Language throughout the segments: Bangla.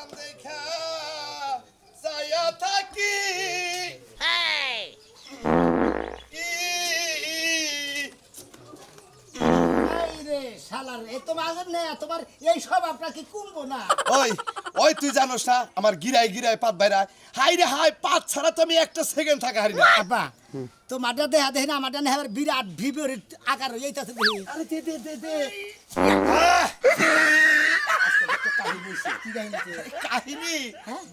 চাঁদ দেখা ছায়া থাকি রে শালার এ তোমার না তোমার এই সব আপনাকে কুমবো না ওই ওই তুই জানোস না আমার গিরায় গিরায় পাত বাইরা হাই রে হাই পাত ছাড়া তো আমি একটা সেকেন্ড থাকা হারি না আব্বা তো মাটা দেহা দেখে না মাটা নেহার বিরাট ভিবরের আকার হইতাছে দেখি আরে দে দে দে দে কি গাইছে কাহিনী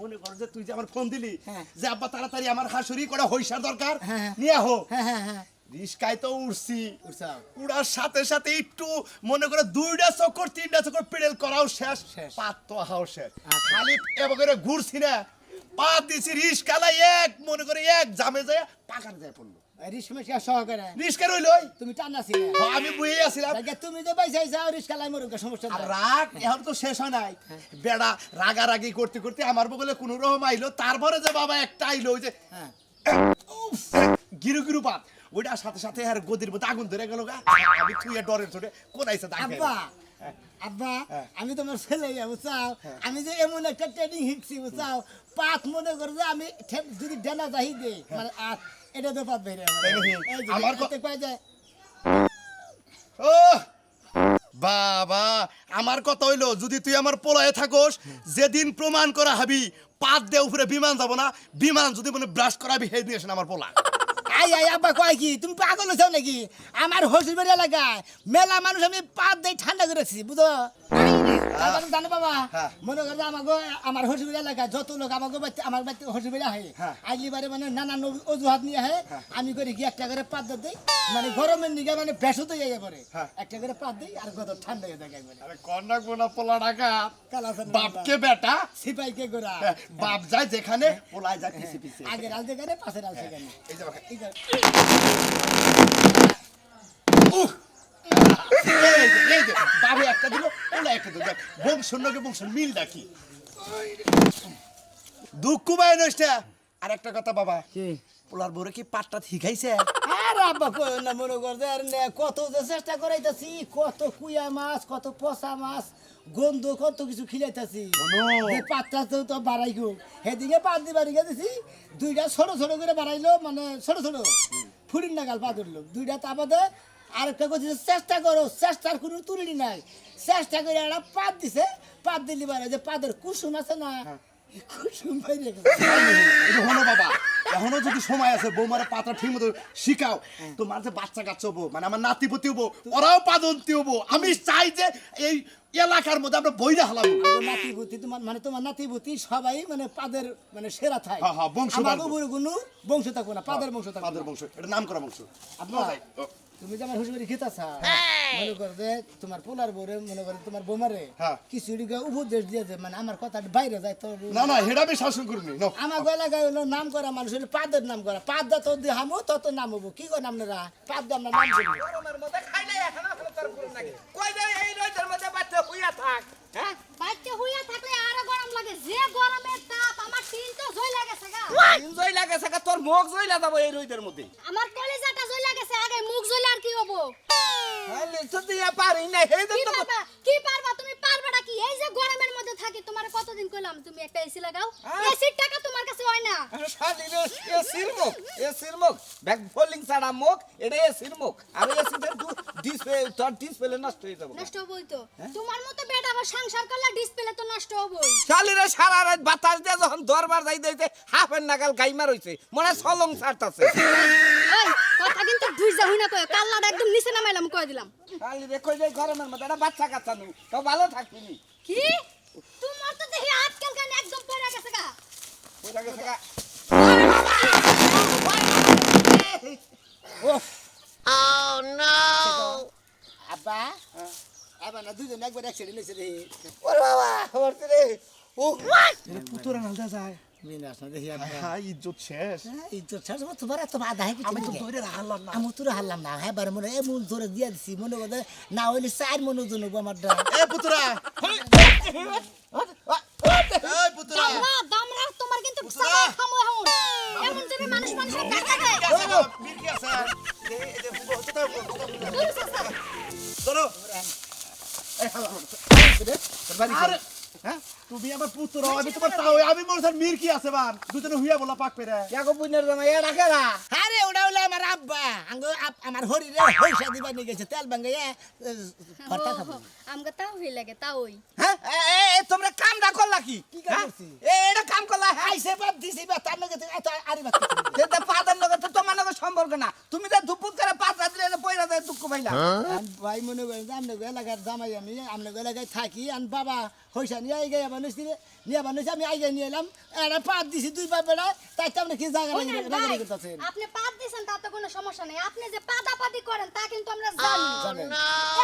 মনে কর যে তুই যে আমার ফোন দিলি হ্যাঁ। যে আব্বা তাড়াতাড়ি আমার হাসুরি করে হইসার দরকার হ্যাঁ। নিয়ে আহো হ্যাঁ হ্যাঁ হ্যাঁ রিস্কায় তো উঠছি উঠছাও। উড়ার সাথে সাথে একটু মনে করে 2টা চক্কর 3টা চক্কর পেডেল করাও শেষ শেষ। পাত তো হাও শেষ আচ্ছা। খালি এবার করে ঘুরছি না পা দিছি রিস্কালাই এক মনে করে এক জামে যায় পাকার যায় পড়লো রিসমে শেষ সহকারে রিস্কা রইলই তুমি টানাছিলে আমি বুঝে আসছিলাম তুমি তো বাইসাই যাও রিস্কা লাই মরুক সমস্যা আর নাই রাগ এখন তো শেষ হয় নাই বেড়া রাগারাগি করতে করতে আমার বগলে কোন রকম আইলো তারপরে যে বাবা একটা আইলো ওই যে হ্যাঁ গিরু গিরু পাত ওইটার সাথে সাথে আর গদির মধ্যে আগুন ধরে গেল গা আমি তুই ডরের চোটে কোন আইসা আব্বা আব্বা হ্যাঁ। আমি তোমার ছেলে বুঝাও আমি যে এমন একটা ট্রেনিং শিখছি বুঝাও পাত মনে করে যে আমি যদি ডেনা যাই দেই মানে আর এটা তো পাত বেরে তাই নাকি? আমার আমার ক- কথা কয় যায় ও বাবা আমার কথা হইলো যদি তুই আমার পোলায় থাকোস যেদিন প্রমাণ করা হবি পাত দে উপরে বিমান যাব না বিমান যদি মনে ব্রাশ করাবি সেই দিয়েছেন আমার পোলা আই আই আব্বা কয় কি তুমি পাগল হইছো নাকি আমার হসিবাড়ি এলাকায় মেলা মানুষ আমি পাত দেই ঠান্ডা করেছি বুঝো তারপরে জানো বাবা হ্যাঁ। মনে করো আমার হসিবাড়ি এলাকায় যত লোক আমার বাড়িতে হসিবাড়ি আহে হ্যাঁ। আইলিবারে মানে নানান অজুহাত নিয়ে আহে আমি করি কি একটা করে পাত দেই মানে গরমের নিগে মানে বেশো তো যাই পরে হ্যাঁ। একটা করে পাত দেই আর কত ঠান্ডা হয়ে যায় একবারে আরে কন্যা কোনা পোলা ডাকা কালাসান বাপকে বেটা সিপাইকে গোরা বাপ যায় যেখানে পোলায় যায় পিছে পিছে আগে রাল যেখানে পাশে রাল সেখানে এই যে বাবা, এই যে- এই যে বাবু একটা দিল পোলা একটা দিল দেখ বংশকে বংশ মিল ডাকি দুঃখ পায় নষ্টা আর একটা কথা বাবা কি পোলার বউরে কি পাটটা শিখাইছে আর আব্বা কই না মনে করতে আর নে কত যে চেষ্টা করাইতাছি কত কুয়া মাছ কত পচা মাছ গন্ধ কত কিছু খিলাইতাছি পাত্তা তো বাড়াই গো সেদিকে পাত দি বাড়ি গেছি দুইটা ছোট ছোট করে বাড়াইলো মানে ছোট ছোট ফুরিন নাগাল পা ধরলো দুইটা তাপাতে আরেকটা করছে চেষ্টা করো চেষ্টার কোনো তুলি নাই চেষ্টা করে একটা পাত দিছে পাত দিলি বাড়ে যে পাদের কুসুম আছে না কুসুম বাইরে গেছে হলো বাবা এখনো যদি সময় আছে বৌমারে পাতা ঠিক মতো শিখাও তোমার যে বাচ্চা কাচ্চা হবো মানে আমার নাতিপতি হবো ওরাও পাদন্তি হবো আমি চাই যে এই এলাকার মধ্যে আমরা বইরা হালাবো আমার নাতিভূতি তোমার নাতিভূতি সবাই মানে পাদের মানে সেরা থাই হ্যাঁ, হ্যাঁ, বংশ আমার বাড়বে। উপরে কোনো বংশ থাকবো না পাদের বংশ থাকবো পাদের বংশ এটা নাম করা বংশ আব্বা তুমি যে আমার হুজুরি খেতাছা মনে করো যে তোমার পোলার বউরে মনে করো তোমার বোমারে হ্যাঁ। কিছু উপদেশ দিয়ে যে মানে আমার কথা বাইরে যায় তো না না হেডা আমি শাসন করিনি নাও। আমার এলাকায় হলো নাম করা মানুষ হলো পাদের নাম করা পাদ দা তো দিয়ে হামো তত নাম হবো কি করেন আপনারা পাদ দা আমরা নাম করবো গরমের মধ্যে খাইলে এখন তোর পুরো লাগে কই দে এই রোদের মধ্যে বাচ্চা হইয়া থাক হ্যাঁ বাচ্চা হইয়া থাকলে আরো গরম লাগে যে গরমের তাপ আমার টিন তো জ্বলা গেছে গা জই লাগে সাকা তোর মুখ জইলা যাব এই রোদের মধ্যে আমার কলিজাটা জ্বলা গেছে আগে মুখ জ্বলে আর কি হবো আলে তো দিয়া পারি না হেই কি তো পারবা কি পারবা তুমি পারবাটা কি এই যে গরমের মধ্যে থাকি তোমার কতদিন কইলাম তুমি একটা এসি লাগাও হ্যাঁ। এসির টাকা তোমার কাছে হয় না শালি রে এ সিরমুখ ব্যাক ফোলিং ছাড়া মুখ এটা এ সিরমুখ আর এ সিদের ডিসপ্লে তোর ডিসপ্লে নষ্ট হয়ে যাবে নষ্ট হবই তো তোমার মতো বেটা আবার সংসার করলে ডিসপ্লে তো নষ্ট হবই শালি রে সারা রাত বাতাস দিয়ে যখন দরবার যাই দিতে হাফের নাগাল গাইমা রইছে মনে সলং ছাড়তাছে এই কথা কিন্তু বুঝা হই না কই কাল্লাটা একদম নিচে নামাইলাম কই দিলাম শালি রে কই যাই গরমের মধ্যে একটা বাচ্চা কাচ্চা নু তো ভালো থাকবি কি তোমার তো দেখি আজকাল গান একদম পড়ে গেছে গা ওটা গেছে গা আব্বা আবার না দুজন একবার অ্যাক্সিডেন্ট হয়েছে রে ওরে বাবা হরতে রে ও পুতুরা নালদা যায় মিনাস না দেখি আব্বা হ্যাঁ ইজ্জত শেষ ইজ্জত ছাড়ছ তোমার এত বাধা হয় আমি তো ধরে হারলাম না আমি তোরা হারলাম না হ্যাঁ বার মনে এমন ধরে দিয়ে দিছি মনে করে না হইলে 4 মনে ওজন হবো আমার ডা এ পুতুরা এই পুতুরা দামরা দামরা তোমার কিন্তু সাবা খামো এখন এমন যে মানুষ মানুষের টাকা দেয় মির্কি আছে এই যে হুবো হতে দাও ধরো এই হালা তোর বাড়ি হ্যাঁ তুই তুমি আমার পুত্র আমি তোমার তাও আমি মোর মির কি আছে বান দুজনে হুইয়া বলা পাক পেরে কেগো বুনের জামাই এরা কেরা আরে ওটা হলো আমার আব্বা আমার হরিরে পয়সা দিবা নিয়ে গেছে তেল ভাঙ্গাইয়া ভর্তা খাবো আমগো তাও হই লাগে তাওই হ্যাঁ তোমরা কামটা করলা কি কি কাম হ্যাঁ? করছি? এটা কাম করলা হ্যাঁ আইসে বাদ দিছি বা তার লগে এত আরি বাদ যেটা পাদার লগে তো তোমার লগে সম্পর্ক না তুমি তো দুপুর করে পাতা দিলে পয়রা দেয় দুঃখ পাইলা ভাই মনে করেন যে আপনাকে এলাকার জামাই আমি আপনাকে এলাকায় থাকি আর বাবা পয়সা নিয়ে আই গাই বানিয়েছি নিয়ে বানিয়েছি আমি আই গাই নিয়ে এলাম এটা পাত দিছি দুই বাপ বেড়া তাই তো আপনি কি জায়গা বুঝলেন ভাই, রাগারাগি করতেছেন আপনি পাত দিছেন তাতে কোনো সমস্যা নেই আপনি যে পাদাপাদি করেন তা কিন্তু আমরা জানি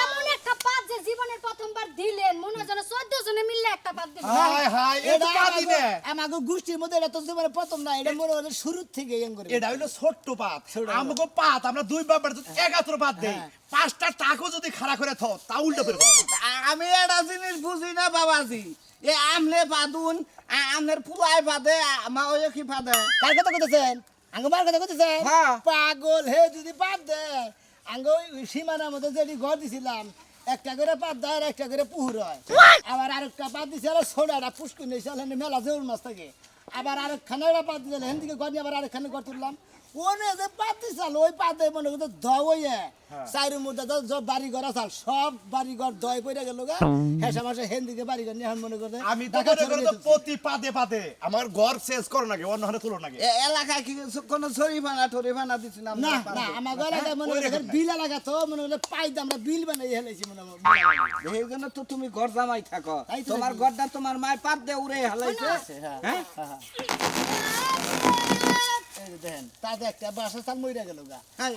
এমন একটা পাত যে জীবনের প্রথমবার দিলেন মনে হয় যেন 14 জনে মিললে একটা পাত দিবেন হায় হায় এটা পাদি নে আমাকে গোষ্ঠীর মধ্যে এটা তো জীবনে প্রথম না এটা মনে হয় শুরু থেকে এম করে এটা হইলো ছোট্ট পাত ছোট আমগো পাত আমরা দুই বাবার যদি 11 পাত দেই পাঁচটা টাকো যদি খাড়া করে থ তা উল্টো করে আমি একটা জিনিস বুঝি না বাবাজি এ আমলে বাদুন আমনের পুলাই বাদে মা ওই কি বাদে কার কথা কইতেছেন আঙ্গ মার কথা কইতেছেন হ্যাঁ। পাগল হে যদি পাত দে আঙ্গ ওই সীমানার মধ্যে যেটি ঘর দিছিলাম একটা করে পাত দেয় আর একটা করে পুহুর হয় আবার আরেকটা পাত দিছে আর ছোড়াটা পুষ্কুন নিয়েছে মেলা জেউর মাছ থাকে আবার আরেকখানে পাত দিলে হেন দিকে ঘর নিয়ে আবার আরেকখানে ঘর তুললাম ওনে যে পাত দিছাল ওই পাতে মনে করতে দইয়ে চাইরের মধ্যে তো বাড়ি ঘর আসাল সব বাড়ি ঘর দই পড়ে গেল গা হেসা মাসে হেন দিকে বাড়ি ঘর নিয়ে এখন মনে করতে আমি তো মনে করি তো প্রতি পাদে পাদে আমার ঘর শেষ করো নাকি অন্য হাতে তুলো নাকি এলাকায় কি কোন শরীফানা টরিফানা দিছি না না না আমার এলাকায় মনে করেন বিল এলাকা তো মনে করলে পাইতে আমরা বিল বানাই হেলাইছি মনে হয় এই জন্য তো তুমি ঘর জামাই থাকো তাই তো তোমার নাকি? ঘরটা তোমার মায়ের পাপ দিয়ে উড়ে হালাইছে হ্যাঁ এই যে দেখেন তাতে একটা বাসস্থান মইরা গেল গা হ্যাঁ,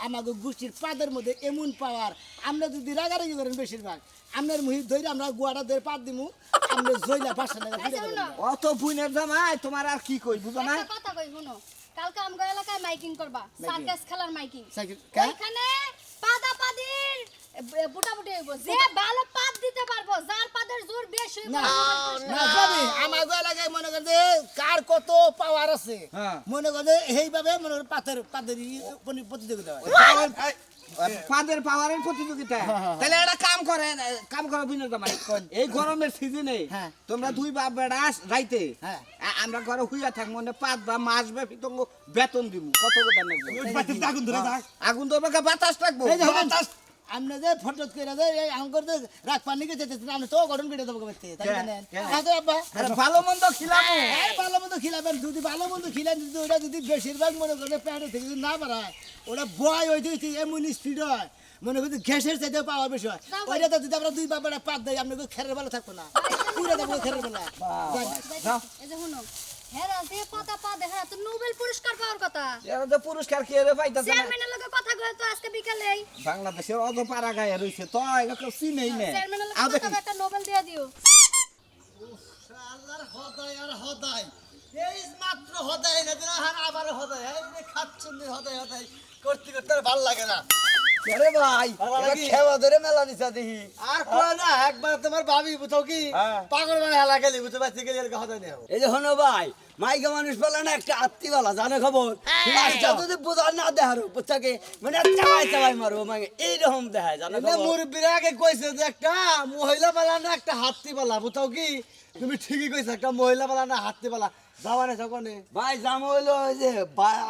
আমাগো গোষ্ঠীর পাদের মধ্যে এমন পাওয়ার আমরা যদি রাগারাগি করেন বেশিরভাগ আপনার মুহি ধরে আমরা গুয়াটা ধরে পাত দিমু আমরা জইলা বাসা লাগা ফিরে আচ্ছা, গেলাম অত বুনের জামাই তোমার আর কি কই বুঝো না একটা কথা কই শুনো কালকে আমগো এলাকায় মাইকিং করবা সার্কাস খেলার মাইকিং সাইকেল কা ওইখানে পাদাপাদির বুটাবুটি হইব যে ভালো পাত দিতে পারবো যার পাদের জোর বেশি হইব না না যাবি আমাগো এলাকায় মনে করে যে কার কত পাওয়ার আছে হ্যাঁ। মনে করে এইভাবে মনে করে পাদের প্রতিযোগিতা হয় ফাদের পাওয়ারের প্রতিযোগিতা তাহলে একটা কাম করে বুনের জামাই এই গরমের সিজনে হ্যাঁ। তোমরা দুই বাপ বেড়া রাইতে হ্যাঁ। আমরা ঘরে হুইয়া থাকবো না 5 বা মাস ব্যাপী তো বেতন দিব কত বেতন লাগবে ওই বাতির আগুন ধরে থাক আগুন তো বাতাস থাকবো এই যে হবেন, আপনি যে ফটত করে যে এই আঙ্গুর যে রাখ পানি কে যেতেছেন আপনি তো গঠন করে দেবো করতে তাই জানেন হ্যাঁ তো আব্বা আরে ভালো মন্দ খিলামু এই ভালো মন্দ খিলাবেন যদি ভালো মন্দ খিলান যদি ওটা যদি বেশিরভাগ মনে করে প্যান্টে থেকে যদি না বাড়ায় ওটা বয় ওই যে এমন স্পিড হয় মনে করি গ্যাসের চাইতে পাওয়ার বেশি হয় ওইটা তো যদি আমরা দুই বাবাটা পাত দেয় আপনাকে খেরের বেলা থাকবো না পুরো দেবো খেরের বেলা যাও। এই যে শুনো হেরা যে পাতা পা দেখা তো নোবেল পুরস্কার পাওয়ার কথা এরা তো পুরস্কার কে রে পাইতাছে না চেয়ারম্যানের লগে কথা কই তো আজকে বিকালে বাংলাদেশের অত পাড়া গায়ে রইছে তো এগুলো চিনেই না চেয়ারম্যানের লগে আবে কথা কই একটা নোবেল দিয়ে দিও আল্লাহর হদায় আর হদায় এই মাত্র হদায় না দিন আর আবার হদায় এই যে খাচ্ছন্দি হদায় হদায় করতে করতে আর ভালো লাগে না আরে ভাই ভালো কি? খেবা ধরে মেলা নিছা দেখি আর কয় না একবার তোমার ভাবি বুঝো কি হ্যাঁ। পাগল মানে হেলা গেলি বুঝতে পারছি গেলি এরকম হদায় নেই এই যে হনো ভাই মাইকা মানুষ বলে না একটা আত্মীয়লা জানে খবর পাঁচটা যদি বোঝা না দেখারো বুঝছাকে মানে চাবাই চাবাই মারবো মানে এইরকম দেখায় জানে খবর মুরব্বীরা আগে কইছে যে একটা মহিলা পালা না একটা হাতি পালা বুঝো কি তুমি ঠিকই কইছো একটা মহিলা পালা না হাতি পালা যাওয়া না যখনে ভাই জাম হইলো ওই যে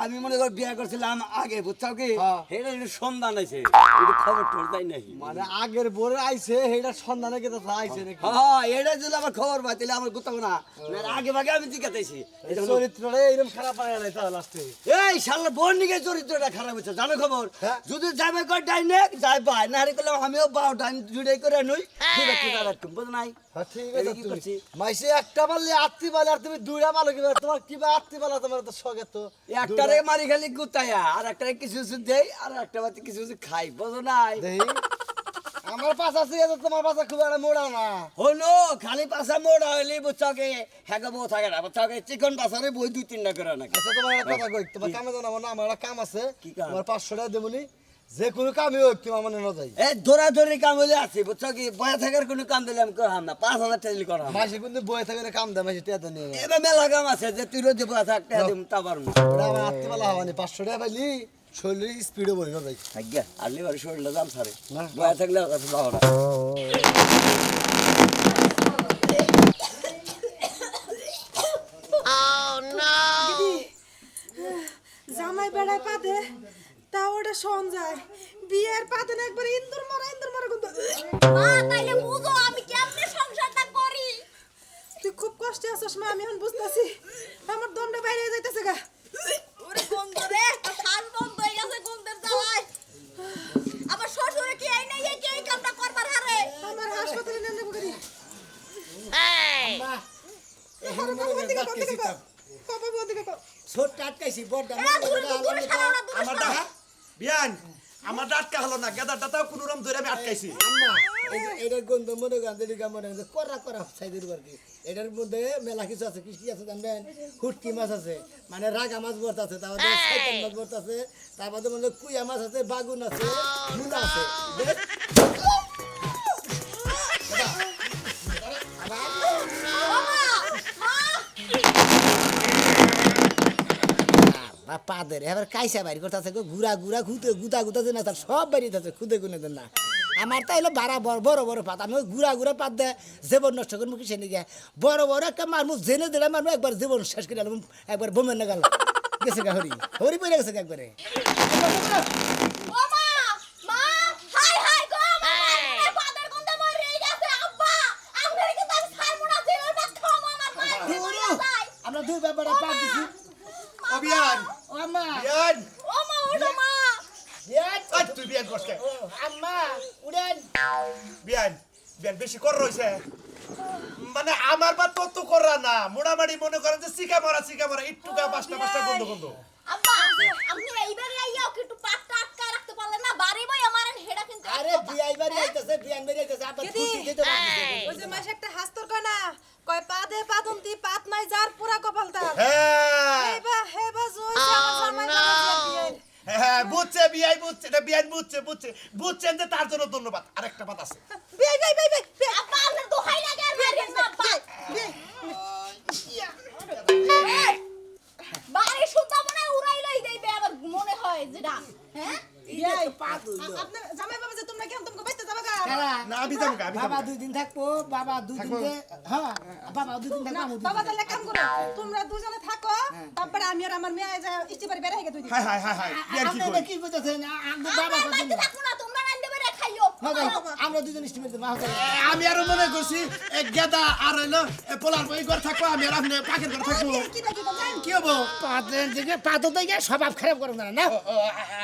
আমি মনে করি বিয়ে করছিলাম আগে বুঝছাও কি হ্যাঁ। এটা একটু সন্ধান আছে একটু খবর টোর তাই নাকি মানে আগের বরে আইছে সেইটা সন্ধানে কে তো আইছে নাকি হ্যাঁ এটা যদি আমার খবর পাই তাহলে আমার কোথাও না আগে ভাগে আমি জিজ্ঞাসাইছি চরিত্রটা এরকম খারাপ হয় না তাহলে লাস্টে এই শালা বর্ণিকের চরিত্রটা খারাপ হচ্ছে জানো খবর হ্যাঁ। যদি যাবে কর ডাইনেক যাই ভাই না হারি করলাম আমিও বাও ডাইন জুড়াই করে নই ঠিক আছে দাদা তুমি বুঝ নাই হ্যাঁ, ঠিক এটা আছে কি তুমি করছি? মাইসে একটা মারলে আত্মি পালে আর তুমি দুইটা মারো কি তোমার কিবা আত্মি পালা তোমার তো শখে তো একটারে মারি খালি গুতায়া আর একটারে কিছু কিছু দেই আর একটা বাতি কিছু কিছু খাই বুঝো নাই দেখি আমার পাশা আছে তো তোমার পাশা খুব একটা মোড়া না হলো খালি পাশা মোড়া হইলে বুঝছকে হ্যাঁ বউ থাকে না বুঝছকে চিকন পাশারে বই দুই তিনটা করে নাকি আচ্ছা তোমার একটা কথা কই তোমার কামে জানাবো না আমার একটা কাম আছে কি কাম? তোমার 500 টাকা দেবনি যে কোনো কামই হোক তুমি আমার না যাই এই দৌড়াদৌড়ি কাম হইলে আছে বুঝছো কি বয়া থাকার কোনো কাম দিলে আমি করহাম না 5,000 টাকা দিলে করহাম মাসে কিন্তু বয়ে থাকে না কাম দেয় মাসে টিয়া নিয়ে যায়। এবার মেলা কাম আছে যে তুই রোজ বয়া থাকতে দিম তা পারবো ওটা আমার আত্মি পালা হওয়ানি 500 টাকা পাইলি শরীরের স্পিডে বলি না যাই আজ্ঞা আরলি বাড়ি শরীরটা জাম সারে না। বয়া থাকলে যাও না বেটা শোন যায় বিয়ের পাতেন একবার ইন্দুর মারা কিন্তু মা তাইলে বুঝো আমি কেমনে সংসারটা করি। তুই খুব কষ্টে আছিস মা, আমি এখন বুঝতেছি। আমার দমটা বাইরে যাইতেছে গা। ওরে গন্ধ রে, শাল বন্ধ হয়ে গেছে গন্ধের জ্বালায়। আমার শ্বশুরে কি এই নাই কি এই কামটা করবার হারে। আমার হাসপাতালে নিয়ে যাবো করি। মা এখন বাবা মনে দিকে ডাকতেছি তো বাবা দিকে ছোট আটকাইছি বড় দূরে সরাও না, দূরে আমার সরাও। বিয়ান আমার আটকা হলো না গেদারটা তাও কোনো রকম ধরে আমি আটকাইছি আম্মা এটার গন্ধ মনে করেন যেদিকে মনে করেন করা করা সাইজের আর কি। এটার মধ্যে মেলা কিছু আছে, কি আছে জানবেন? হুটকি মাছ আছে, মানে রাগা মাছ ভর্তা আছে, তারপরে সাইকেল মাছ ভর্তা আছে, তারপরে মনে কুইয়া মাছ আছে, বাগুন আছে, মূলা আছে। পাদের এবার কাইসা বাড়ি করতেছে ঘুরা ঘুরা ঘুতে গুতা গুতাছে না, তার সব বাড়ি আছে খুদে গুনে দেন না। আমার তাই হলো বাড়া বড় বড় পাত, আমি ঘুরা ঘুরা পাত দেয় জীবন নষ্ট করবো কিসে নিয়ে বড় বড় একটা মারমু জেনে দিলাম মারমু একবার জীবন শেষ করে এলাম, একবার বোমের না গেল গেছে গা হরি হরি পড়ে গেছে একবারে। ও মা, মা, হাই হাই গো, আমার ফাদার গন্ধে মরে গেছে আব্বা। আপনার কি তার সারমুনা ছিল না খামা আমার মা। আমরা দুই ব্যাপারে পাত দিছি। ও বিয়ান ও আম্মা বিয়ান ও মা ওঠো মা। আই তুই বিয়ান করছ কে আম্মা উড়েন বিয়ান বিয়ান বেশি কর রইছে মানে আমার বা তো করা না মোটামুটি মনে করেন যে সিকা মারা একটুকা পাঁচটা গন্ধ গন্ধ আব্বা আপনি এইবারে আইয়াও কি একটু পাটটা আটকায় রাখতে পারলেন না? বাড়ি বই আমারেন হেডা কিন্তু আরে বিয়াই বাড়ি আইতাছে বিয়ান বাড়ি আইতাছে আবার দিদি, ফুটি দিতে পারতেছে। ওই যে মাসে একটা হাস্তর কয় না, কয় পা দে পাতন্তি পাত নাই যার পুরা কপাল তার। হ্যাঁ হেবা জয় আমার জামাই বিয়ের। হ্যাঁ বুঝছে বিয়াই বুঝছে এটা বিয়ান বুঝছেন যে তার জন্য ধন্যবাদ। আরেকটা পাত আছে বিয়ে আব্বা আপনার দোহাই লাগে আর মারিয়েন না আব্বা। বাড়ি সুতা মনে হয় উড়াইলই দেইবে আবার মনে হয় যেটা হ্যাঁ বিয়াই পাত হইলো। আপনার জামাই বাবা যে তোমরা কেমন তুমি বাইতে যাবা গা? না আমি যাবো বাবা দুই দিন থাকবো, বাবা দুই দিন হ্যাঁ বাবা দুই দিন থাকবো, আমি দুই দিন বাবা থাকবো। তাহলে কাম করো, তোমরা দুজনে থাকো, তারপরে আমি আর আমার মেয়ে যা ইস্তিবাড়ি বের হয়ে গেছে। হাই বিয়ান কি আপনি করি কি কইতেছেন? আমরা বাবা আমরা কথা বাইতে থাকবো না, তোমরা রান্দে বেরে খাইও। আমরা দুজন ইস্টিমেট মা হতে আমি আরো মনে করছি এক গেদা আর হইলো পোলার বই ঘর থাকবো আমি আর আপনি পাখির ঘর থাকবো কি দেখি তোমরা? কি হবো পাতের দিকে পাতো দিকে স্বভাব খারাপ করো না না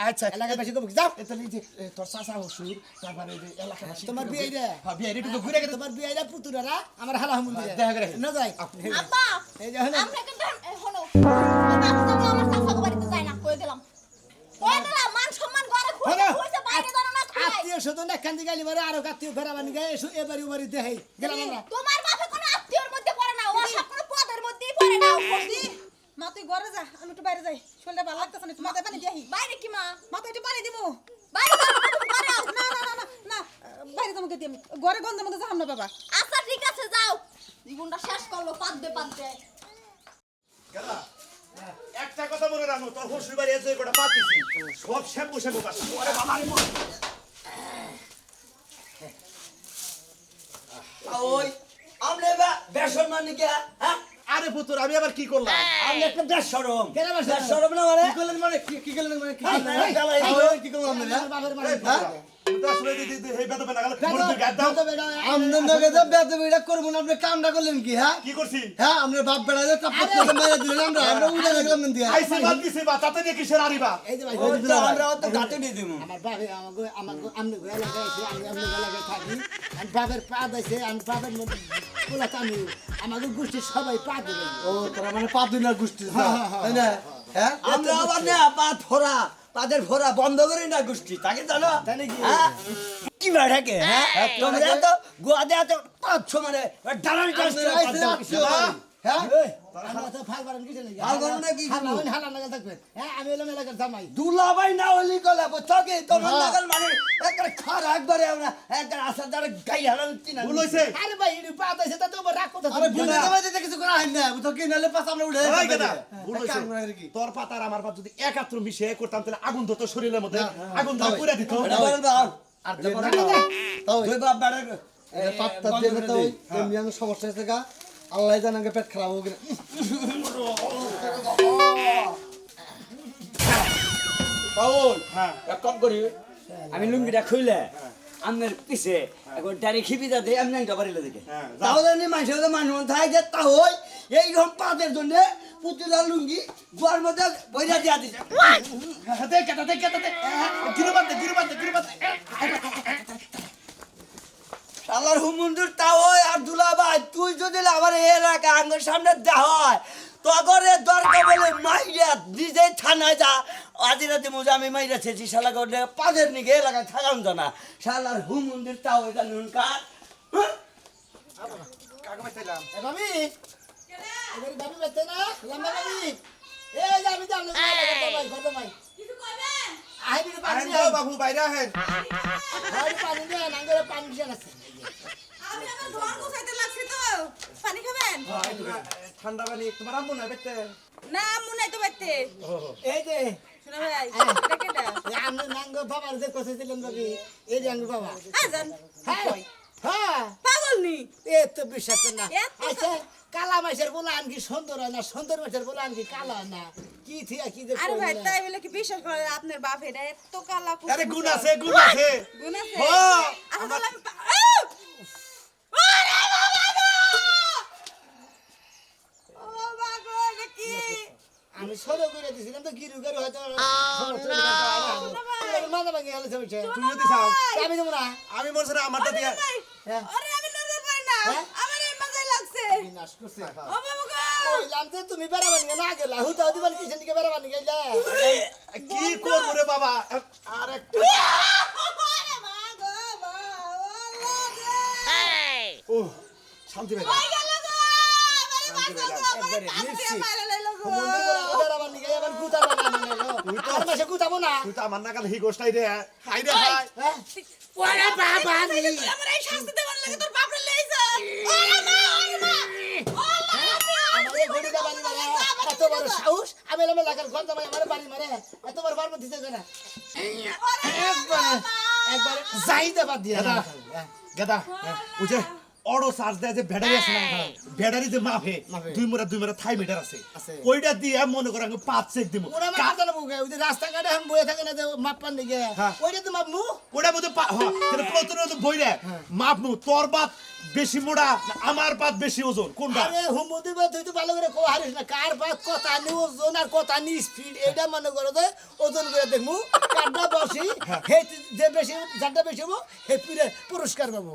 আচ্ছা এলাকা বেশি কম যাও। তাহলে এই যে তোর চাচা হসুর তারপরে এই যে এলাকাবাসী তোমার বিয়ে রে হ্যাঁ বিয়ে একটু ঘুরে গেছে তোমার বিয়ে রে পুতুরারা আমার হালা মন্দিরে দেখা করে। না যাই আব্বা এই যে হলো আমরা কিন্তু হলো বাবা তো আমার চাচা বাড়িতে যায় না, কই গেলাম মান সম্মান করে হলো খুঁজে বাইরে দাঁড়ানো না খাই। আত্মীয় স্বজন এখান গালি মারে আরো আত্মীয় ফেরাবানি গায়ে এসো এবারে ওবারে দেখাই গেলাম আমরা তোমার বাপে কোনো আত্মীয়র মধ্যে পড়ে না, ও সব কোনো পদের মধ্যেই পড়ে না। দি, মা তুই ঘরে যা, আমি একটু বাইরে যাই, শরীরটা ভালো লাগতেছে না, মাথায় পানি দিয়াহি। বাইরে কি মা? মাথায় একটু পানি দিমু। বাইরে যাও না, তুমি ঘরে আও। না বাইরে তোমাকে দিই, ঘরে গন্ধের মধ্যে যাহাম না বাবা। আচ্ছা ঠিক আছে যাও, জীবনটা শেষ করলো পাদ্দে। গেদা একটা কথা মনে রাখো তোর হসুর বাড়ি এসে গোটা পাতিছি সব শ্যাম্পু কাছে ওরে বাবা রে ওই আমনে বেসর মানে কি হ্যাঁ আরে পুতুর আমি আবার কি করলাম আমনে একটা বেসরম কেন বেসরম? বেসরম না মানে কি করলেন মানে কি করলেন মানে কি আমনে জ্বালাই কি করলাম মানে বাবার মানে তো আসলে দিদি হে বেদ বেনা গেল মুরগি গাদ দাও আমনে নগে তো বেতে বেটা করব না আপনি কামটা করলেন কি হ্যাঁ কি করছি হ্যাঁ আমনে বাপ বেটা যে তাপ করে মেরে দিলেন আমরা উড়ে গেলাম না দিয়া আইসে বাদ দিছে বা তাতে নিয়ে কিসের আরিবা এই যে ভাই ওই তো আমরা অত গাতে দিয়ে দিমু আমার বাবা আমাকে আমনে ঘরে লাগাইছে আমি আমনে ঘরে লাগাই থাকি আমি বাবার পা দিয়েছে আমি বাবার মধ্যে পোলা টানি আমাকে গোষ্ঠী সবাই পা দিবে ও তোরা মানে পাতুনার গোষ্ঠী তাই না হ্যাঁ আমরা আবার না পা ধরা তাদের ভরা বন্ধ করে না গোষ্ঠী তাকে জানো তাই নাকি? হ্যাঁ? কি বেড়াকে হ্যাঁ তোমরা তো গোয়া দেয়া তো পাচ্ছ মানে ডালারি হ্যাঁ আমরা তো ফাল বারেন কিছু নেই ফাল বারেন না কি হালা করবো? হালা লাগা থাকবেন হ্যাঁ আমি এলাম এলাকার জামাই দুলাভাই না হলি গলা বুঝছো কি তোমার লাগাল মানে একবার খার একবারে আমরা একবার আসার দ্বারা গাই হারাল কিনা ভুল হইছে আরে ভাই এর পা দিয়েছে তা তো রাগ কথা আরে বুঝে দেবে দিতে কিছু করা হয় না বুঝছো কি নালে পাস আমরা উড়ে ওই গেদা ভুল এক কাম করে হইছে কি তোর পাতা আর আমার পাতা যদি একাত্র মিশে করতাম তাহলে আগুন ধরতো শরীরের মধ্যে আগুন ধরে পুরা দিত এটা বল দাও আর দুই বাপ বেড়া পাত্তা দিয়ে তো এমনি আমি সমস্যা হয়েছে গা আল্লাহ জানে আগে পেট খারাপ হোক বাউল হ্যাঁ এক কাম করি আমি লুঙ্গিটা খুইলে আমের পিছে একবার ডাইরে খিপিটা দেই আমি নাইটা বাড়িলে দেখে হ্যাঁ, যা। তাহলে নি মানুষের মানুষ থাকে যে তা হই এইরকম পাদের জন্য পুতুলা লুঙ্গি গোয়ার মধ্যে বইরা দিয়া দিছে শালার হুমুন্দুর তা হই আর দুলাভাই তুই যদি আমার এলাকা আঙ্গুর সামনে দেওয়া হয় তগরে দরকার বলে মাইরা নিজেই থানায় যা আজি রাতে মোজা আমি মাইরা ছেছি শালা করলে পাদের নিকে এলাকায় থাকাম জানা শালার হুমুন্দুর তা হই জানুন কার এ ভাবি এবারে ভাবি বেতে না লম্বা ভাবি এই যে আমি জানলাম করতে ভাই আইবি পানি দাও বাবু বাইরে আহেন পানি দে নাঙ্গরে পানি দিয়ে আছে আমি আমার ঘর গোছাইতে লাগছি তো পানি খাবেন ঠান্ডা পানি তোমার আম্মু না দেখতে না মনে তো বাইতে এই যে শোনা ভাই এটা কেডা আমি নাঙ্গ বাবার যে কোথায় ছিলেন ভাবি এই যে আঙ্গু বাবা আজান হ্যাঁ হ্যাঁ পাগল নি এ তো বিশ্বাস কর না এত আচ্ছা কালা মাছের বলে আনকি সুন্দর হয় না সুন্দর মাছের বলে আনকি কালা হয় না কি থিয়া কি যে আরে ভাই কইলা। তাই বলে কি বিশ্বাস করে আপনার বাপ এটা এত কালা কুকুর আরে গুণ আছে গুণ আছে গুণ আছে ও, আচ্ছা তাহলে আমি ওরে বাবা গো ও বাবা গো এটা কি আমি সরো করে দিছিলাম তো গিরু গরু হয়তো মাথা ভাঙে গেল চলছে তুমি যদি চাও আমি দেবো না আমি বলছি না আমারটা দিয়া ভাই হ্যাঁ। আরে আমি নজর পাই না হ্যাঁ? আমার এই মজাই লাগছে বিনাশ করছে ও বাবা গো কইলাম যে তুমি বেড়াবানি না গেলা হুতা দিবান কিসেন দিকে বেড়াবানি গেলা কি করবো রে বাবা আর একটা আরে মা গো মা আল্লাহ রে ও শান্তি ভাই কই গেল গো আমারে বাঁচাও গো আমারে টাকা মারা লাইলো গো বেড়াবানি গে এবার গুতা বানানো আর মাসে গুতাবো না তুই তো আমার নাগাল হি গোষ্ঠাই রে হাই রে হাই হ্যাঁ ওরে বাবা নি তুই আমার এই শাস্তি দেবার লাগে তোর বাপরে লইছ ওরে মা আমার এই ঘড়িটা বাড়ি মারে এত বড় সাহস আমি এলাম লাগার ঘর জামাই আমার বাড়ি মারে এত বড় বার মধ্যে দিতে না একবার যাইতে বাদ দিয়া গেদা বুঝে অড়ো চার্জ দেয় যে ব্যাটারি আছে না ব্যাটারি যে মাপে মাপে। দুই মোড়া থাই মিটার আছে আছে। ওইটা দিয়ে মনে করে আমি 5 চেক দিব ওরা মাপ জানো বুকে ওই যে রাস্তাঘাটে আমি বয়ে থাকে না যে মাপ পান দিকে হ্যাঁ। ওইটা তো মাপ মু ওটা মধ্যে প্রতিনিয়ত বইরে মাপনু তোর বাদ বেশি মোড়া না আমার বাদ বেশি ওজন কোনটা আরে হুমুদি বা তুই তো ভালো করে কো হারিস না কার বাদ কথা নি ওজন আর কথা নি স্পিড এটা মনে করো যে ওজন করে দেখমু কারটা বসি হে যে বেশি যারটা বেশি হবো হে পুরস্কার পাবো